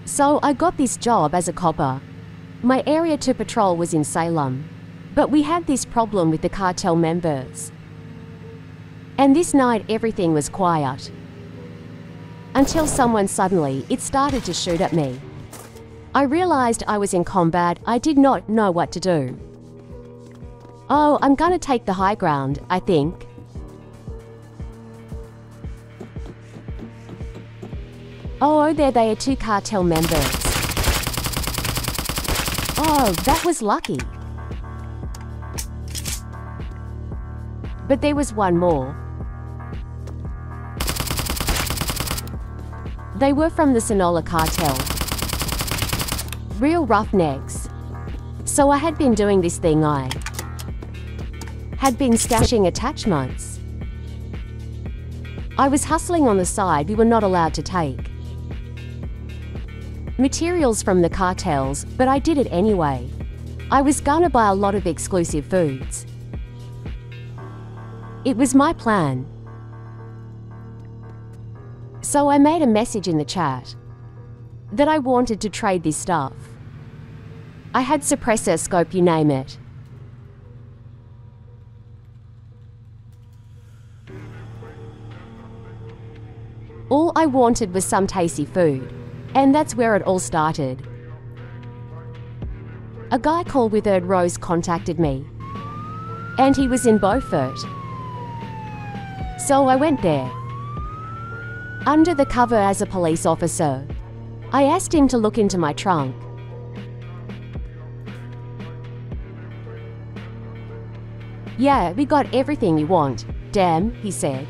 So I got this job as a copper. My area to patrol was in Salem, but we had this problem with the cartel members. And this night everything was quiet. Until someone suddenly started to shoot at me. I realized I was in combat. I did not know what to do. Oh, I'm gonna take the high ground, I think. Oh, there they are, 2 cartel members. Oh, that was lucky. But there was one more. They were from the Sonora cartel. Real roughnecks. So I had been doing this thing. I had been stashing attachments. I was hustling on the side we were not allowed to take. Materials from the cartels, but I did it anyway. I was gonna buy a lot of exclusive foods. It was my plan. So I made a message in the chat that I wanted to trade this stuff. I had suppressor, scope, you name it. All I wanted was some tasty food, and that's where it all started. A guy called Withered Rose contacted me, and he was in Beaufort. So I went there. Under the cover as a police officer, I asked him to look into my trunk. Yeah, we got everything you want. Damn, he said.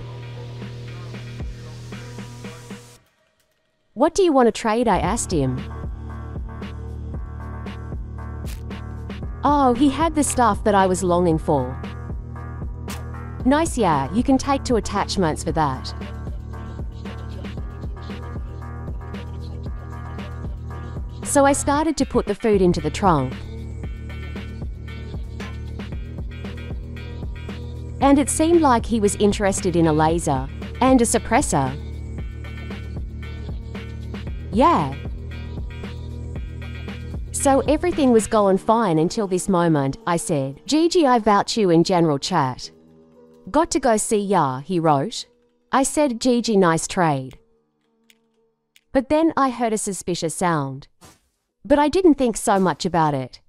What do you want to trade? I asked him. Oh, he had the stuff that I was longing for. Nice, yeah, you can take 2 attachments for that. So I started to put the food into the trunk. And it seemed like he was interested in a laser and a suppressor. Yeah. So everything was going fine until this moment. I said, "Gigi, I vouch you in general chat. Got to go see ya," he wrote. I said, "Gigi, nice trade." But then I heard a suspicious sound. But I didn't think so much about it.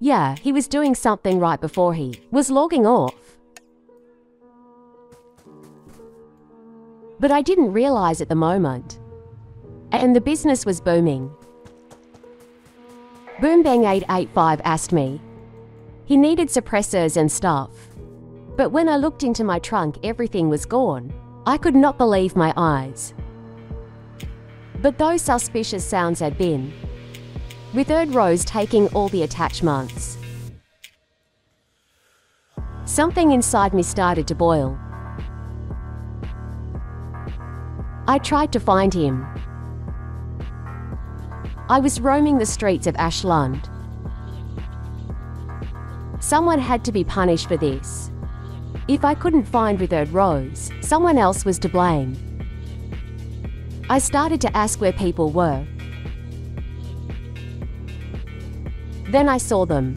Yeah, he was doing something right before he was logging off. But I didn't realize at the moment. And the business was booming. Boombang885 asked me. He needed suppressors and stuff. But when I looked into my trunk, everything was gone. I could not believe my eyes. But those suspicious sounds had been Withered Rose taking all the attachments. Something inside me started to boil. I tried to find him. I was roaming the streets of Ashland. Someone had to be punished for this. If I couldn't find Withered Rose, someone else was to blame. I started to ask where people were. Then I saw them.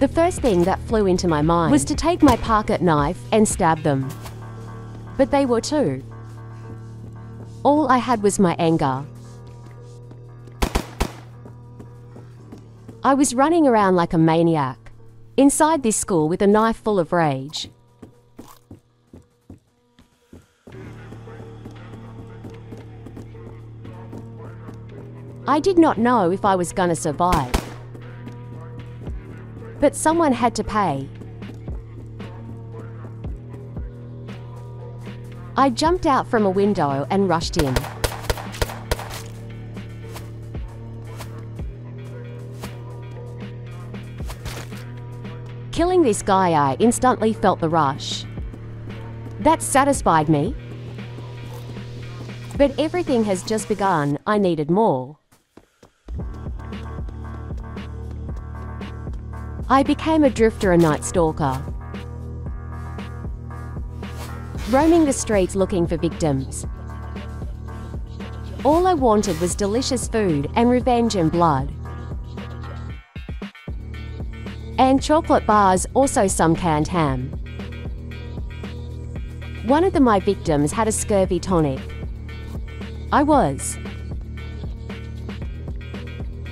The first thing that flew into my mind was to take my pocket knife and stab them. But they were 2. All I had was my anger. I was running around like a maniac, inside this school with a knife full of rage. I did not know if I was gonna survive. But someone had to pay. I jumped out from a window and rushed in. Killing this guy, I instantly felt the rush. That satisfied me. But everything has just begun. I needed more. I became a drifter, a NightStalker. roaming the streets looking for victims. All I wanted was delicious food and revenge and blood. And chocolate bars, also some canned ham. One of my victims had a scurvy tonic. I was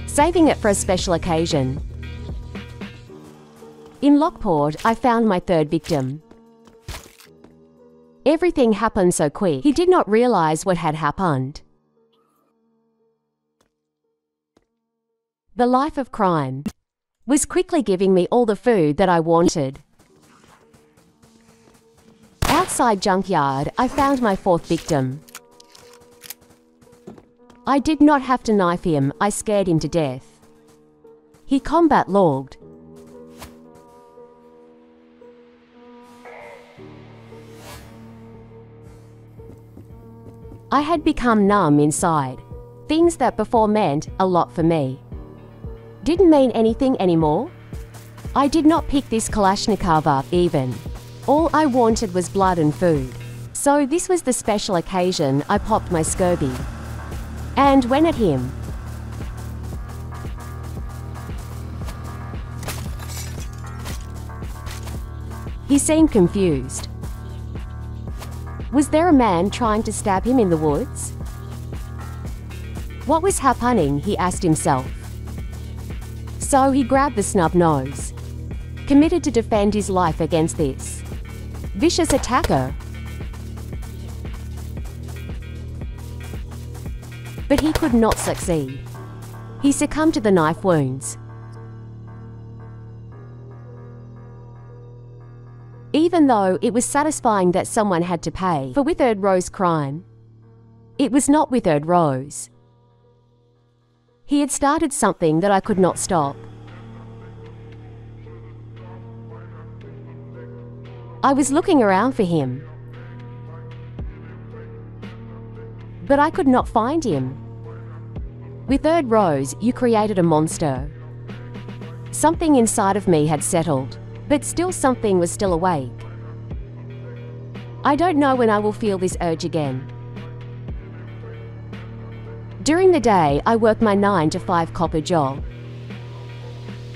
saving it for a special occasion. In Lockport, I found my third victim. Everything happened so quick, he did not realize what had happened. The life of crime was quickly giving me all the food that I wanted. Outside junkyard, I found my fourth victim. I did not have to knife him, I scared him to death. He combat logged. I had become numb inside. Things that before meant a lot for me didn't mean anything anymore. I did not pick this Kalashnikov up even. All I wanted was blood and food. So this was the special occasion I popped my scurvy and went at him. He seemed confused. Was there a man trying to stab him in the woods? What was happening, he asked himself. So he grabbed the snub nose, committed to defend his life against this vicious attacker. But he could not succeed. He succumbed to the knife wounds. Even though it was satisfying that someone had to pay for Withered Rose's crime, it was not Withered Rose. He had started something that I could not stop. I was looking around for him, but I could not find him. Withered Rose, you created a monster. Something inside of me had settled, but still something was still awake. I don't know when I will feel this urge again. During the day, I work my 9 to 5 copper job.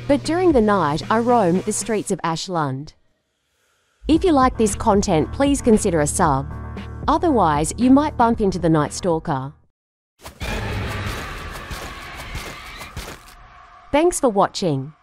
But during the night, I roam the streets of Ashland. If you like this content, please consider a sub. Otherwise, you might bump into the NightStalker. Thanks for watching.